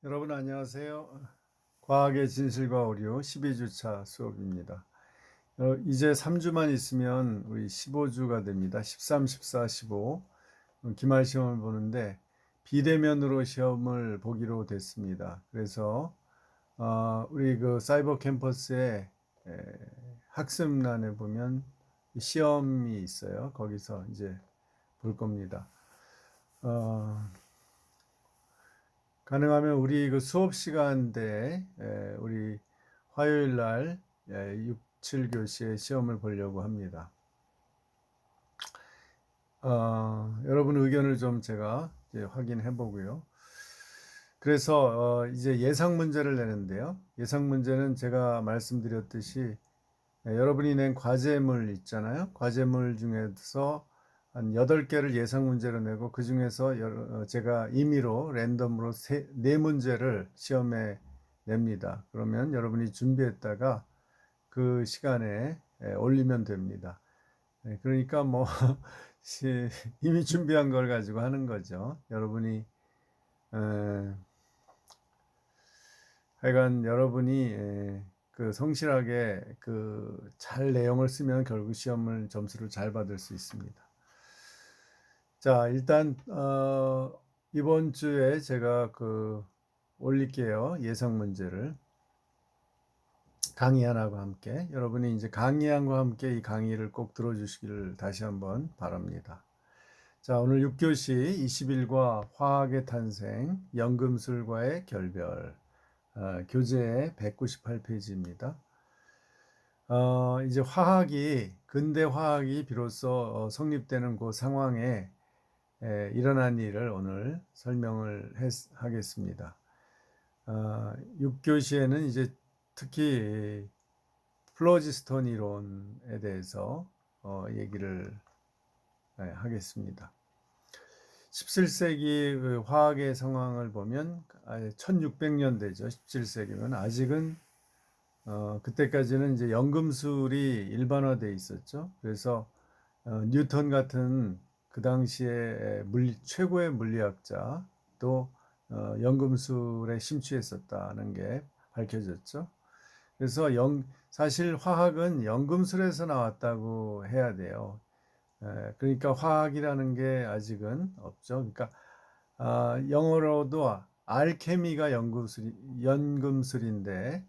여러분 안녕하세요. 과학의 진실과 오류 12주차 수업입니다. 이제 3주만 있으면 우리 15주가 됩니다. 13, 14, 15 기말 시험을 보는데 비대면으로 시험을 보기로 됐습니다. 그래서 우리 그 사이버 캠퍼스에 학습란에 보면 시험이 있어요. 거기서 이제 볼 겁니다. 어, 가능하면 우리 그 수업 시간대에 우리 화요일 날 6, 7교시에 시험을 보려고 합니다. 여러분 의견을 좀 제가 이제 확인해 보고요. 그래서 이제 예상 문제를 내는데요. 예상 문제는 제가 말씀드렸듯이 여러분이 낸 과제물 있잖아요. 과제물 중에서 한 8개를 예상 문제로 내고 그 중에서 제가 임의로 랜덤으로 4문제를 시험에 냅니다. 그러면 여러분이 준비했다가 그 시간에 올리면 됩니다. 그러니까 뭐 이미 준비한 걸 가지고 하는 거죠. 여러분이 하여간 여러분이 그 성실하게 그 잘 내용을 쓰면 결국 시험을 점수를 잘 받을 수 있습니다. 자, 일단 이번 주에 제가 그 올릴게요. 예상 문제를 강의안하고 함께. 여러분이 이제 강의안과 함께 이 강의를 꼭 들어주시기를 다시 한번 바랍니다. 자, 오늘 6교시 20일과 화학의 탄생, 연금술과의 결별, 교재 198페이지입니다. 이제 근대 화학이 비로소 성립되는 그 상황에 일어난 일을 오늘 설명을 하겠습니다. 6교시에는 이제 특히 플로지스톤 이론에 대해서 얘기를 하겠습니다. 17세기 그 화학의 상황을 보면 1600년대죠. 17세기면 아직은 그때까지는 이제 연금술이 일반화되어 있었죠. 그래서 뉴턴 같은 그 당시에 최고의 물리학자 또 연금술에 심취했었다는 게 밝혀졌죠. 그래서 사실 화학은 연금술에서 나왔다고 해야 돼요. 그러니까 화학이라는 게 아직은 없죠. 그러니까 영어로도 알케미가 연금술인데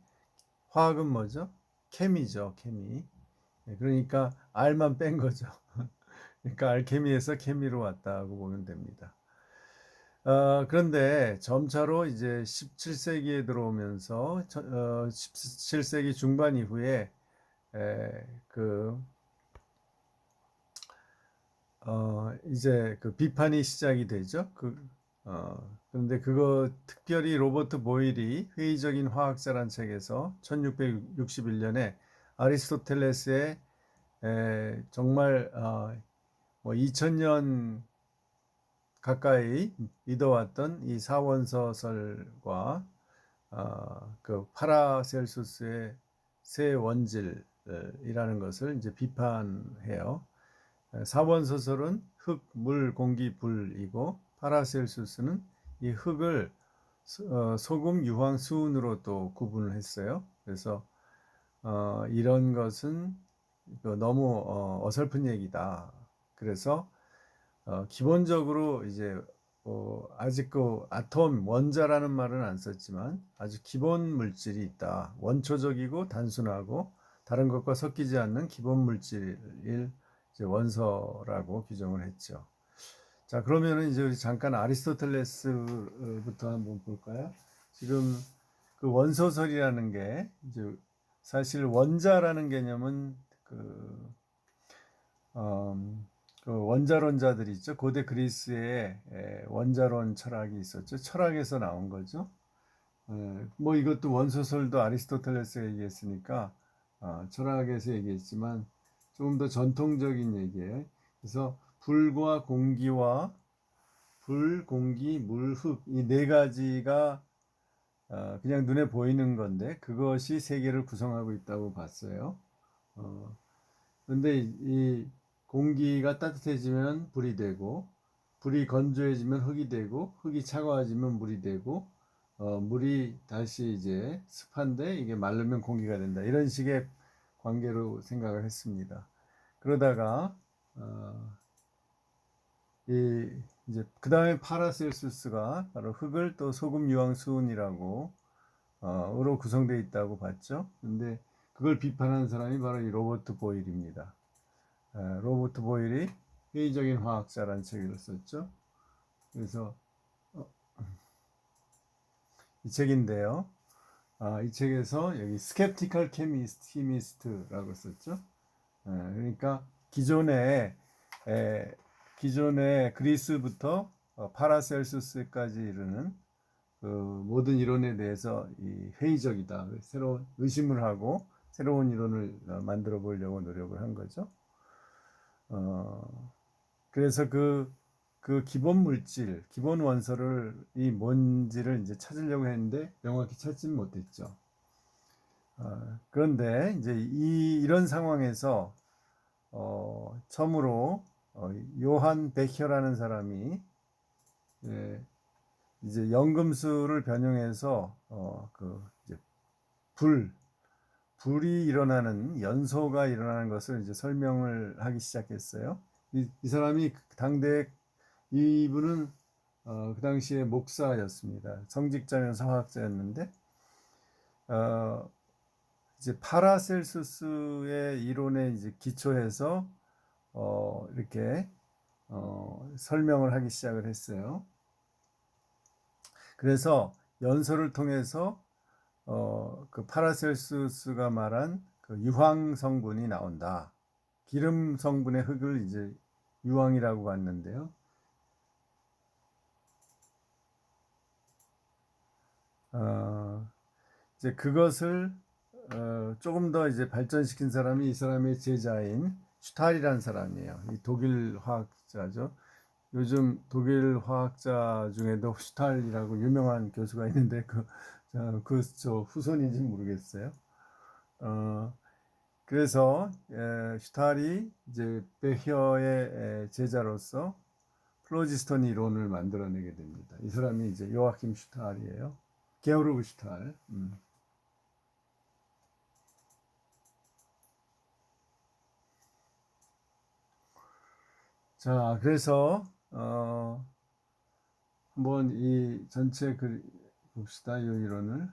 화학은 뭐죠? 케미죠, 케미. 그러니까 R만 뺀 거죠. 그러니까 알케미에서 케미로 왔다고 보면 됩니다. 그런데 점차로 이제 17세기에 들어오면서 17세기 중반 이후에 그 이제 그 비판이 시작이 되죠. 그런데 그거 특별히 로버트 보일이 회의적인 화학자란 책에서 1661년에 아리스토텔레스의 정말 뭐 2000년 가까이 믿어왔던 이 사원서설과 그 파라셀수스의 세 원질이라는 것을 이제 비판해요. 사원소설은 흙, 물, 공기, 불이고 파라셀수스는 이 흙을 소금, 유황, 수은으로 또 구분을 했어요. 그래서 이런 것은 너무 어설픈 얘기다. 그래서 기본적으로 이제 아직 그 아톰, 원자라는 말은 안 썼지만 아주 기본 물질이 있다. 원초적이고 단순하고 다른 것과 섞이지 않는 기본 물질을 이제 원소라고 규정을 했죠. 자, 그러면은 이제 우리 잠깐 아리스토텔레스부터 한번 볼까요? 지금 그 원소설이라는 게 이제 사실 원자라는 개념은 음, 그 원자론자들이 있죠. 고대 그리스에 원자론 철학이 있었죠. 철학에서 나온 거죠. 뭐 이것도 원소설도 아리스토텔레스가 얘기했으니까 철학에서 얘기했지만 조금 더 전통적인 얘기예요. 그래서 불, 공기, 물, 흙 이 네 가지가 그냥 눈에 보이는 건데 그것이 세계를 구성하고 있다고 봤어요. 그런데 이 공기가 따뜻해지면 불이 되고 불이 건조해지면 흙이 되고 흙이 차가워지면 물이 되고 물이 다시 이제 습한데 이게 마르면 공기가 된다. 이런 식의 관계로 생각을 했습니다. 그러다가 이제 그 다음에 파라셀수스가 바로 흙을 또 소금, 유황, 수은이라고 으로 구성되어 있다고 봤죠. 근데 그걸 비판한 사람이 바로 이 로버트 보일입니다. 로버트 보일이 회의적인 화학자라는 책을 썼죠. 그래서 이 책인데요. 이 책에서 여기 스캡티컬 케미스트라고 썼죠. 그러니까 기존에 그리스부터 파라셀수스까지 이르는 그 모든 이론에 대해서 회의적이다. 새로운 의심을 하고 새로운 이론을 만들어 보려고 노력을 한 거죠. 그래서 그 기본 물질, 기본 원소를 뭔지를 이제 찾으려고 했는데 명확히 찾지는 못했죠. 그런데 이제 이런 상황에서 처음으로 요한 베혀라는 사람이 이제 연금술을 변형해서 이제 불이 일어나는 연소가 일어나는 것을 이제 설명을 하기 시작했어요. 이 사람이 당대 이분은 그 당시에 목사였습니다. 성직자면서 화학자였는데 이제 파라셀수스의 이론에 이제 기초해서 이렇게 설명을 하기 시작을 했어요. 그래서 연소를 통해서 그 파라셀수스가 말한 그 유황 성분이 나온다. 기름 성분의 흙을 이제 유황이라고 봤는데요. 이제 그것을 조금 더 이제 발전시킨 사람이 이 사람의 제자인 슈탈이라는 사람이에요. 이 독일 화학자죠. 요즘 독일 화학자 중에도 슈탈이라고 유명한 교수가 있는데 저 후손인지 모르겠어요. 그래서 슈탈이 이제 베히어의 제자로서 플로지스톤 이론을 만들어내게 됩니다. 이 사람이 이제 요아킴 슈탈이에요. 게오르그 슈탈. 자, 그래서 한번 이 전체 봅시다. 이 이론을.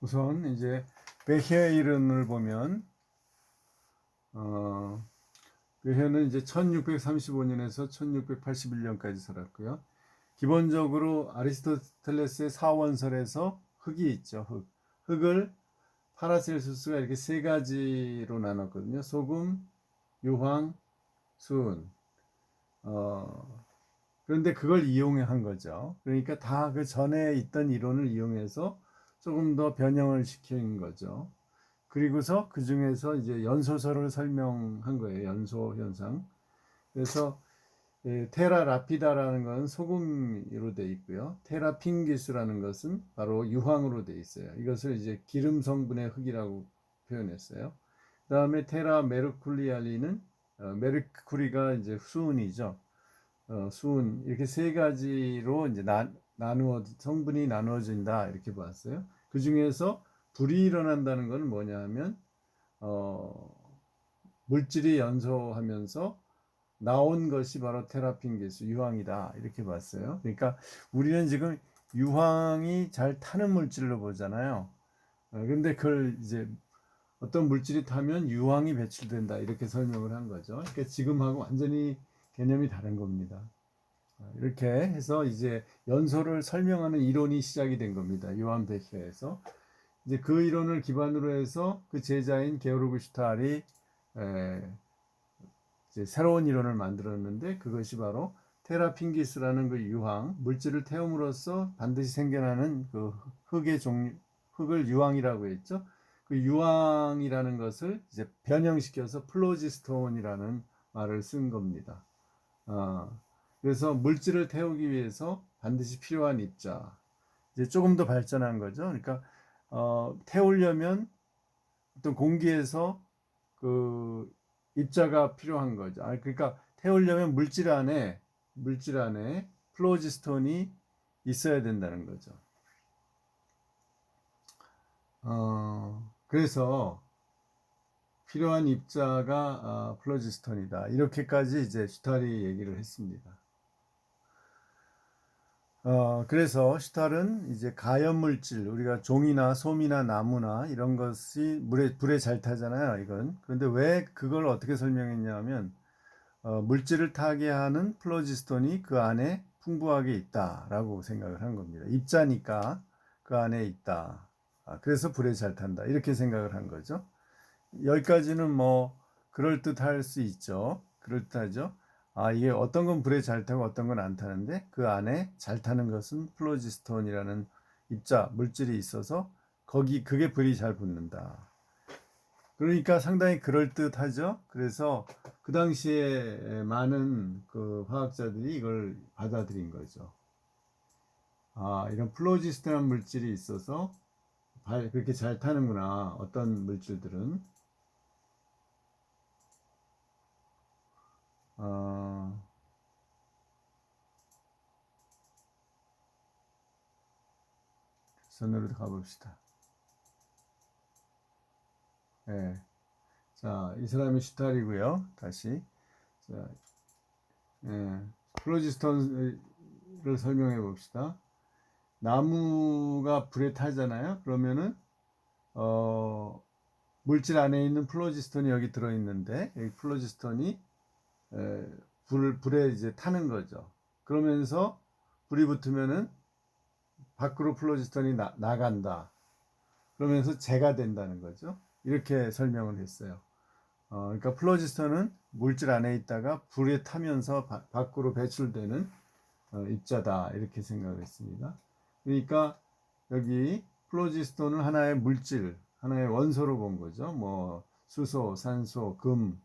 우선 이제 베헤의 이론을 보면 베헤는 이제 1635년에서 1681년까지 살았고요. 기본적으로 아리스토텔레스의 사원설에서 흙이 있죠. 흙을 파라셀수스가 이렇게 세 가지로 나눴거든요. 소금, 유황, 수은. 그런데 그걸 이용한 거죠. 그러니까 다 그 전에 있던 이론을 이용해서 조금 더 변형을 시킨 거죠. 그리고서 그 중에서 이제 연소설을 설명한 거예요. 연소 현상. 그래서 테라 라피다라는 건 소금으로 되어 있고요. 테라 핑기스라는 것은 바로 유황으로 되어 있어요. 이것을 이제 기름 성분의 흙이라고 표현했어요. 그 다음에 테라 메르쿨리알리는 메르쿠리가 이제 수은이죠. 수은 이렇게 세 가지로 이제 성분이 나누어진다 이렇게 봤어요. 그 중에서 불이 일어난다는 것은 뭐냐면 물질이 연소하면서 나온 것이 바로 테라핀게스 유황이다 이렇게 봤어요. 그러니까 우리는 지금 유황이 잘 타는 물질로 보잖아요. 근데 그걸 이제 어떤 물질이 타면 유황이 배출된다 이렇게 설명을 한 거죠. 그러니까 지금하고 완전히 개념이 다른 겁니다. 이렇게 해서 이제 연소를 설명하는 이론이 시작이 된 겁니다. 요한 베케에서. 이제 그 이론을 기반으로 해서 그 제자인 게오르그 슈탈이 이제 새로운 이론을 만들었는데 그것이 바로 테라핀기스라는 그 유황, 물질을 태움으로써 반드시 생겨나는 그 흙의 종류, 흙을 유황이라고 했죠. 그 유황이라는 것을 이제 변형시켜서 플로지스톤이라는 말을 쓴 겁니다. 그래서 물질을 태우기 위해서 반드시 필요한 입자. 이제 조금 더 발전한 거죠. 그러니까 태우려면 어떤 공기에서 그 입자가 필요한 거죠. 그러니까 태우려면 물질 안에 플로지스톤이 있어야 된다는 거죠. 그래서 필요한 입자가 플로지스톤이다. 이렇게까지 이제 슈탈이 얘기를 했습니다. 그래서 슈탈은 이제 가연물질, 우리가 종이나 솜이나 나무나 이런 것이 불에 잘 타잖아요, 이건. 그런데 왜 그걸 어떻게 설명했냐면, 물질을 타게 하는 플로지스톤이 그 안에 풍부하게 있다라고 생각을 한 겁니다. 입자니까 그 안에 있다. 그래서 불에 잘 탄다. 이렇게 생각을 한 거죠. 여기까지는 뭐 그럴듯할 수 있죠. 그럴듯하죠. 이게 어떤 건 불에 잘 타고 어떤 건 안 타는데 그 안에 잘 타는 것은 플로지스톤이라는 입자 물질이 있어서 그게 불이 잘 붙는다. 그러니까 상당히 그럴듯하죠. 그래서 그 당시에 많은 그 화학자들이 이걸 받아들인 거죠. 이런 플로지스톤한 물질이 있어서 그렇게 잘 타는구나. 어떤 물질들은. 선으로 가봅시다. 네. 자, 이 사람이 슈탈이고요. 다시. 자, 플로지스톤을 설명해 봅시다. 나무가 불에 타잖아요. 그러면은 물질 안에 있는 플로지스톤이 여기 들어 있는데 여기 플로지스톤이 불에 이제 타는 거죠. 그러면서 불이 붙으면은 밖으로 플로지스톤이 나간다. 그러면서 재가 된다는 거죠. 이렇게 설명을 했어요. 그러니까 플로지스톤은 물질 안에 있다가 불에 타면서 밖으로 배출되는 입자다. 이렇게 생각을 했습니다. 그러니까 여기 플로지스톤은 하나의 물질, 하나의 원소로 본 거죠. 뭐 수소, 산소, 금,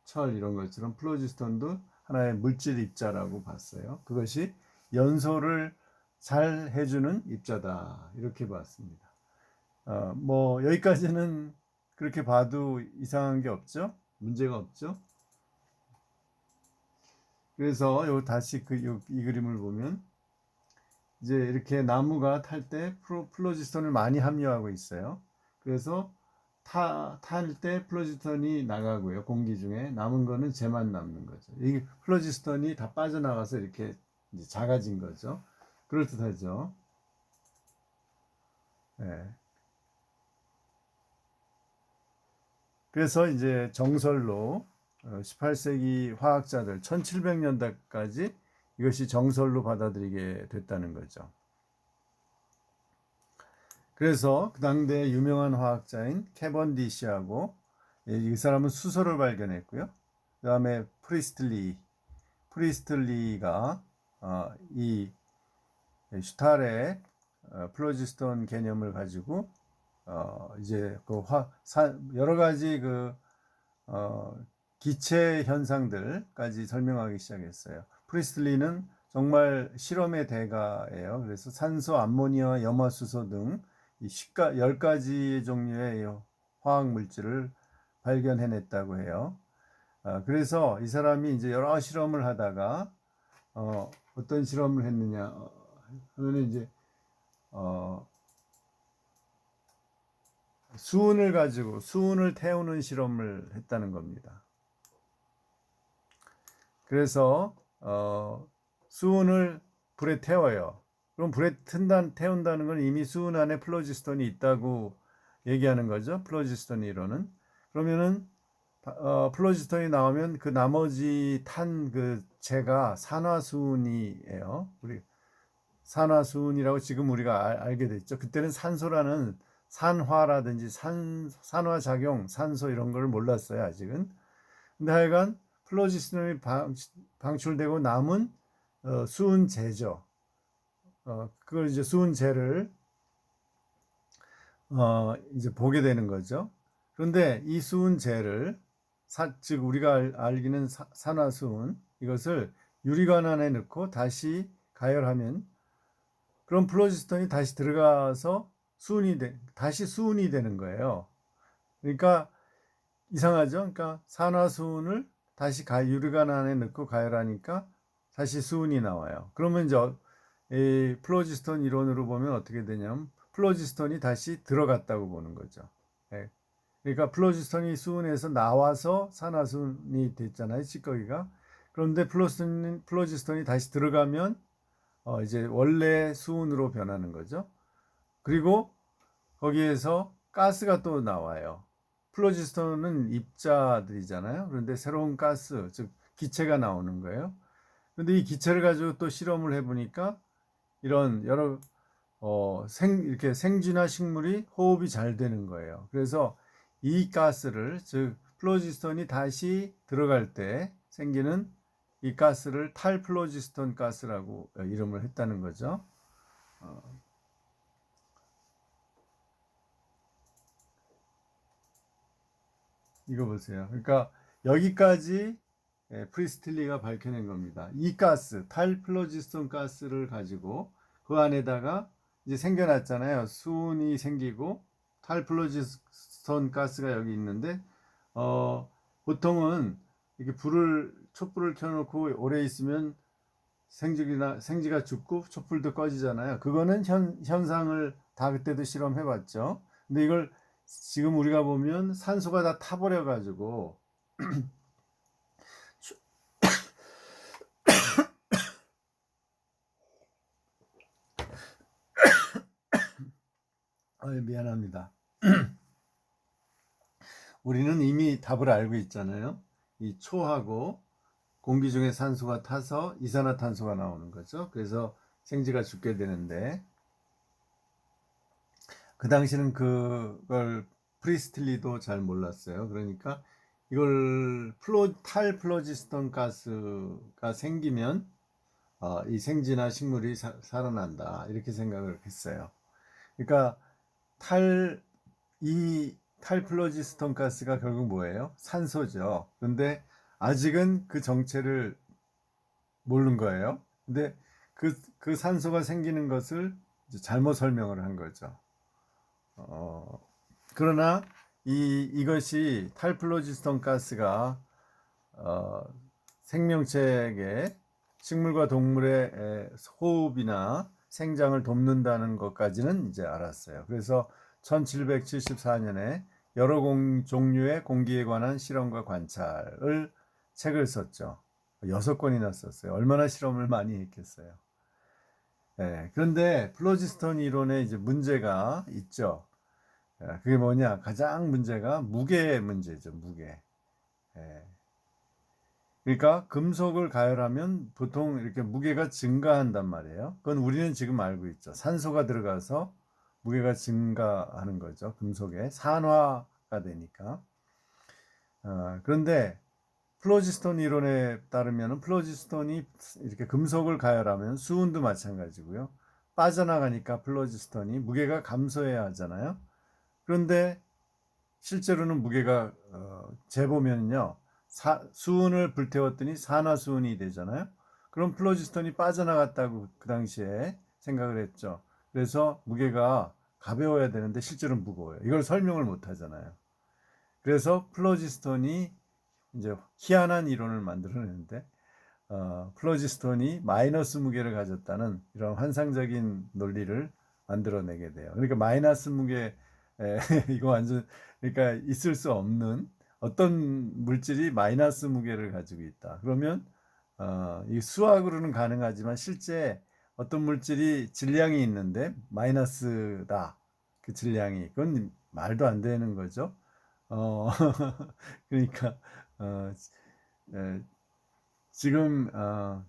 철 이런 것처럼 플로지스톤도 하나의 물질 입자라고 봤어요. 그것이 연소를 잘 해주는 입자다. 이렇게 봤습니다. 뭐 여기까지는 그렇게 봐도 이상한 게 없죠? 문제가 없죠? 그래서 다시 이 그림을 보면 이제 이렇게 나무가 탈 때 플로지스톤을 많이 함유하고 있어요. 그래서 탈 때 플로지스톤이 나가고요. 공기 중에 남은 거는 재만 남는 거죠. 이 플로지스톤이 다 빠져나가서 이렇게 이제 작아진 거죠. 그럴듯하죠. 네. 그래서 이제 정설로 18세기 화학자들 1700년대까지 이것이 정설로 받아들이게 됐다는 거죠. 그래서 그 당대 유명한 화학자인 캐번디시하고 이 사람은 수소를 발견했고요. 그 다음에 프리스틀리가 이 슈탈의 플로지스톤 개념을 가지고 이제 여러 가지 기체 현상들까지 설명하기 시작했어요. 프리스틀리는 정말 실험의 대가예요. 그래서 산소, 암모니아, 염화수소 등 10가지 종류의 화학 물질을 발견해냈다고 해요. 그래서 이 사람이 이제 여러 실험을 하다가 어떤 실험을 했느냐 하면 이제 수은을 가지고 수은을 태우는 실험을 했다는 겁니다. 그래서 수은을 불에 태워요. 그럼 불에 태운다는 건 이미 수은 안에 플로지스톤이 있다고 얘기하는 거죠. 플로지스톤 이론은. 그러면은 플로지스톤이 나오면 그 나머지 탄 그 재가 산화수은이에요. 우리 산화수은이라고 지금 우리가 알게 됐죠. 그때는 산소라는 산화라든지 산화작용, 산소 이런 걸 몰랐어요, 아직은. 근데 하여간 플로지스톤이 방출되고 남은 수은재죠. 그걸 이제 수은재를 이제 보게 되는 거죠. 그런데 이 수은재를 즉 우리가 알기는 산화수은 이것을 유리관 안에 넣고 다시 가열하면 그럼 플로지스톤이 다시 들어가서 다시 수은이 되는 거예요. 그러니까 이상하죠? 그러니까 산화수은을 다시 유리관 안에 넣고 가열하니까 다시 수은이 나와요. 그러면 이제 이 플로지스톤 이론으로 보면 어떻게 되냐면 플로지스톤이 다시 들어갔다고 보는 거죠. 예. 그러니까 플로지스톤이 수은에서 나와서 산화수은이 됐잖아요, 찌꺼기가. 그런데 플로지스톤이 다시 들어가면 이제 원래 수은으로 변하는 거죠. 그리고 거기에서 가스가 또 나와요. 플로지스톤은 입자들이잖아요. 그런데 새로운 가스, 즉 기체가 나오는 거예요. 그런데 이 기체를 가지고 또 실험을 해보니까 이런 여러 이렇게 생쥐나 식물이 호흡이 잘 되는 거예요. 그래서 이 가스를, 즉 플로지스톤이 다시 들어갈 때 생기는 이 가스를 탈플로지스톤 가스라고 이름을 했다는 거죠. 이거 보세요. 그러니까 여기까지 프리스틸리가 밝혀낸 겁니다. 이 가스, 탈플로지스톤 가스를 가지고 그 안에다가 이제 생겨났잖아요. 수은이 생기고 탈플로지스톤 가스가 여기 있는데 보통은 이렇게 촛불을 켜놓고 오래 있으면 생지가 죽고 촛불도 꺼지잖아요. 그거는 현상을 다 그때도 실험해봤죠. 근데 이걸 지금 우리가 보면 산소가 다 타버려 가지고 미안합니다. 우리는 이미 답을 알고 있잖아요. 이 초하고 공기 중에 산소가 타서 이산화탄소가 나오는 거죠. 그래서 생쥐가 죽게 되는데 그 당시는 그걸 프리스틸리도 잘 몰랐어요. 그러니까 이걸 탈플로지스톤 가스가 생기면 이 생쥐나 식물이 살아난다 이렇게 생각을 했어요. 그러니까 이 탈플로지스톤 가스가 결국 뭐예요? 산소죠. 그런데 아직은 그 정체를 모르는 거예요. 근데 그 산소가 생기는 것을 잘못 설명을 한 거죠. 그러나 이것이 탈플로지스톤 가스가 생명체에게 식물과 동물의 호흡이나 생장을 돕는다는 것까지는 이제 알았어요. 그래서 1774년에 여러 종류의 공기에 관한 실험과 관찰을 책을 썼죠. 6권이나 썼어요. 얼마나 실험을 많이 했겠어요. 네, 그런데 플로지스톤 이론에 이제 문제가 있죠. 그게 뭐냐? 가장 문제가 무게 문제죠. 무게. 예. 그러니까 금속을 가열하면 보통 이렇게 무게가 증가한단 말이에요. 그건 우리는 지금 알고 있죠. 산소가 들어가서 무게가 증가하는 거죠. 금속에 산화가 되니까. 그런데 플로지스톤 이론에 따르면 플로지스톤이 이렇게 금속을 가열하면 수은도 마찬가지고요. 빠져나가니까 플로지스톤이 무게가 감소해야 하잖아요. 그런데 실제로는 무게가 재보면요. 수은을 불태웠더니 산화수은이 되잖아요. 그럼 플로지스톤이 빠져나갔다고 그 당시에 생각을 했죠. 그래서 무게가 가벼워야 되는데 실제로는 무거워요. 이걸 설명을 못 하잖아요. 그래서 플로지스톤이 이제 희한한 이론을 만들어내는데 플로지스톤이 마이너스 무게를 가졌다는 이런 환상적인 논리를 만들어내게 돼요. 그러니까 마이너스 무게 이거 완전 그러니까 있을 수 없는 어떤 물질이 마이너스 무게를 가지고 있다. 그러면 이 수학으로는 가능하지만 실제 어떤 물질이 질량이 있는데 마이너스다. 그 질량이 그건 말도 안 되는 거죠. 그러니까 어, 에, 지금 어,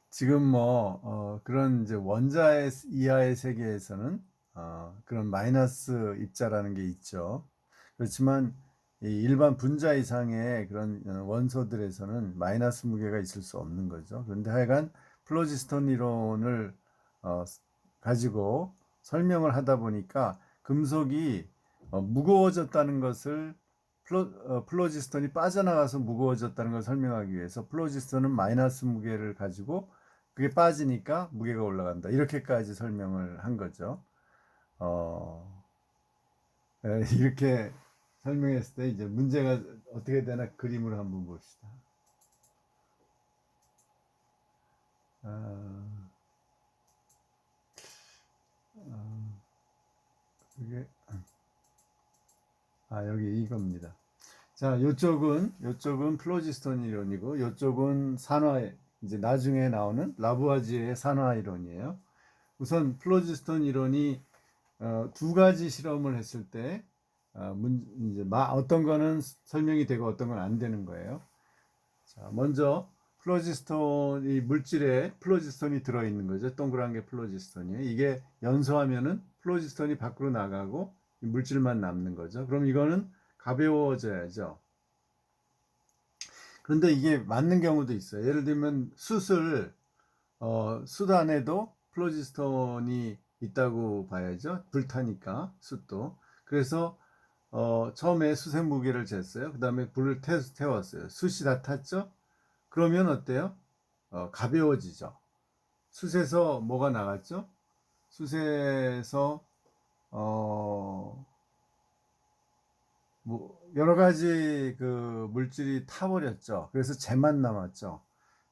지금 그런 이제 원자의 이하의 세계에서는 그런 마이너스 입자라는 게 있죠. 그렇지만 이 일반 분자 이상의 그런 원소들에서는 마이너스 무게가 있을 수 없는 거죠. 그런데 하여간 플로지스톤 이론을 가지고 설명을 하다 보니까 금속이 무거워졌다는 것을 플로지스톤이 빠져나가서 무거워졌다는 걸 설명하기 위해서 플로지스톤은 마이너스 무게를 가지고 그게 빠지니까 무게가 올라간다. 이렇게까지 설명을 한 거죠. 이렇게 설명했을 때 이제 문제가 어떻게 되나 그림으로 한번 봅시다. 아, 그게 여기 이겁니다. 자, 요쪽은 플로지스톤 이론이고 요쪽은 이제 나중에 나오는 라부아지에의 산화 이론이에요. 우선 플로지스톤 이론이 두 가지 실험을 했을 때 이제 어떤 거는 설명이 되고 어떤 건 안 되는 거예요. 자, 먼저 플로지스톤이 물질에 플로지스톤이 들어있는 거죠. 동그란 게 플로지스톤이에요. 이게 연소하면은 플로지스톤이 밖으로 나가고 물질만 남는 거죠. 그럼 이거는 가벼워져야죠. 그런데 이게 맞는 경우도 있어요. 예를 들면 숯을 숯 안에도 플로지스톤이 있다고 봐야죠. 불타니까 숯도. 그래서 처음에 숯의 무게를 쟀어요. 그 다음에 불을 태웠어요. 숯이 다 탔죠? 그러면 어때요? 가벼워지죠. 숯에서 뭐가 나갔죠? 숯에서 뭐 여러 가지 그 물질이 타버렸죠. 그래서 재만 남았죠.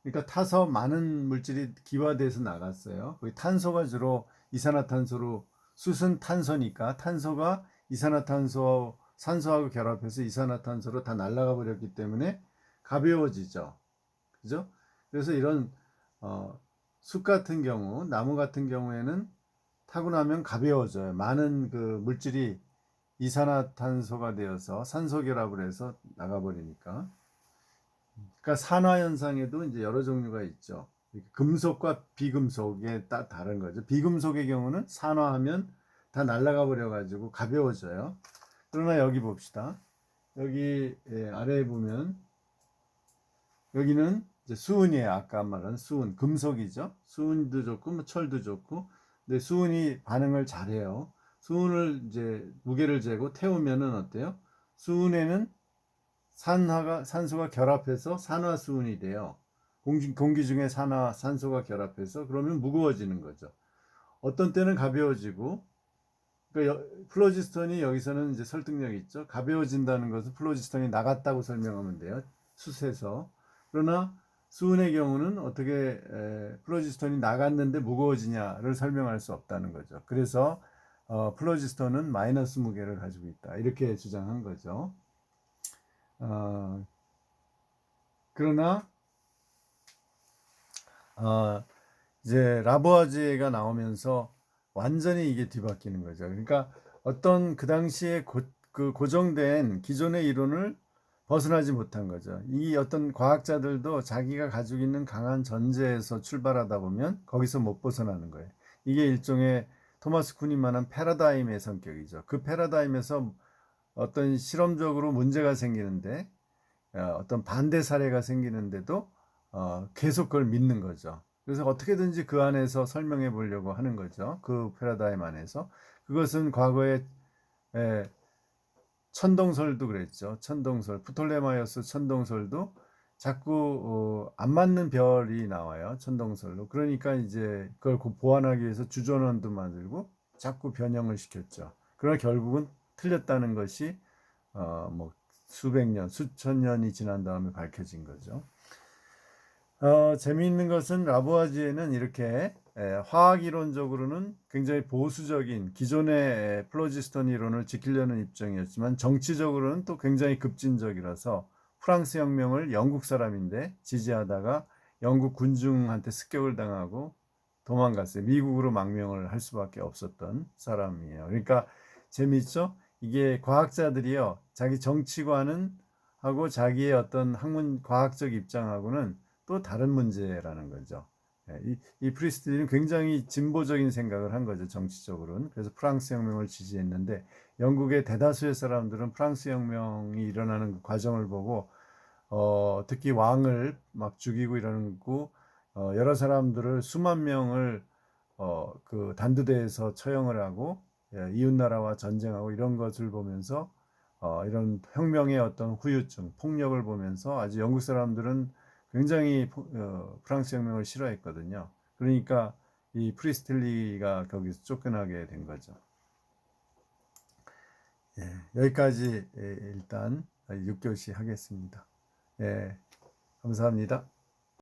그러니까 타서 많은 물질이 기화돼서 나갔어요. 거기 탄소가 주로 이산화탄소로, 숯은 탄소니까 탄소가 산소하고 결합해서 이산화탄소로 다 날아가 버렸기 때문에 가벼워지죠. 그죠? 그래서 이런 숯 같은 경우, 나무 같은 경우에는 타고 나면 가벼워져요. 많은 그 물질이 이산화탄소가 되어서 산소 결합을 해서 나가버리니까. 그러니까 산화 현상에도 이제 여러 종류가 있죠. 금속과 비금속에 다른 거죠. 비금속의 경우는 산화하면 다 날아가 버려 가지고 가벼워져요. 그러나 여기 봅시다. 여기 아래에 보면 여기는 이제 수은이에요. 아까 말한 수은, 금속이죠. 수은도 좋고 뭐 철도 좋고. 근데 수은이 반응을 잘해요. 수은을 이제 무게를 재고 태우면은 어때요? 수은에는 산소가 결합해서 산화수은이 돼요. 공기 중에 산소가 결합해서 그러면 무거워지는 거죠. 어떤 때는 가벼워지고, 그러니까 플로지스톤이 여기서는 이제 설득력이 있죠. 가벼워진다는 것은 플로지스톤이 나갔다고 설명하면 돼요. 숯에서. 그러나 수은의 경우는 어떻게 플로지스톤이 나갔는데 무거워지냐를 설명할 수 없다는 거죠. 그래서 플로지스톤은 마이너스 무게를 가지고 있다. 이렇게 주장한 거죠. 그러나 이제 라부아지에가 나오면서 완전히 이게 뒤바뀌는 거죠. 그러니까 어떤 그 당시에 그 고정된 기존의 이론을 벗어나지 못한 거죠. 이 어떤 과학자들도 자기가 가지고 있는 강한 전제에서 출발하다 보면 거기서 못 벗어나는 거예요. 이게 일종의 토마스 쿤이 말한 패러다임의 성격이죠. 그 패러다임에서 어떤 실험적으로 문제가 생기는데 어떤 반대 사례가 생기는데도 계속 그걸 믿는 거죠. 그래서 어떻게든지 그 안에서 설명해 보려고 하는 거죠. 그 패러다임 안에서. 그것은 과거에 천동설도 그랬죠. 천동설, 프톨레마이오스 천동설도 자꾸 안 맞는 별이 나와요. 천동설로. 그러니까 이제 그걸 보완하기 위해서 주전원도 만들고 자꾸 변형을 시켰죠. 그러나 결국은 틀렸다는 것이 뭐 수백 년, 수천 년이 지난 다음에 밝혀진 거죠. 재미있는 것은 라부아지에는 이렇게 화학 이론적으로는 굉장히 보수적인 기존의 플로지스톤 이론을 지키려는 입장이었지만 정치적으로는 또 굉장히 급진적이라서 프랑스 혁명을 영국 사람인데 지지하다가 영국 군중한테 습격을 당하고 도망갔어요. 미국으로 망명을 할 수밖에 없었던 사람이에요. 그러니까 재미있죠? 이게 과학자들이요, 자기 정치관은 하고 자기의 어떤 과학적 입장하고는 또 다른 문제라는 거죠. 이 프리스트리는 굉장히 진보적인 생각을 한 거죠, 정치적으로는. 그래서 프랑스 혁명을 지지했는데 영국의 대다수의 사람들은 프랑스 혁명이 일어나는 그 과정을 보고 특히 왕을 막 죽이고 이러는 거, 여러 사람들을 수만 명을 그 단두대에서 처형을 하고 이웃나라와 전쟁하고 이런 것을 보면서 이런 혁명의 어떤 후유증, 폭력을 보면서 아주 영국 사람들은 굉장히 프랑스 혁명을 싫어했거든요. 그러니까 이 프리스틸리가 거기서 쫓겨나게 된 거죠. 예, 여기까지 일단 6교시 하겠습니다. 예, 감사합니다.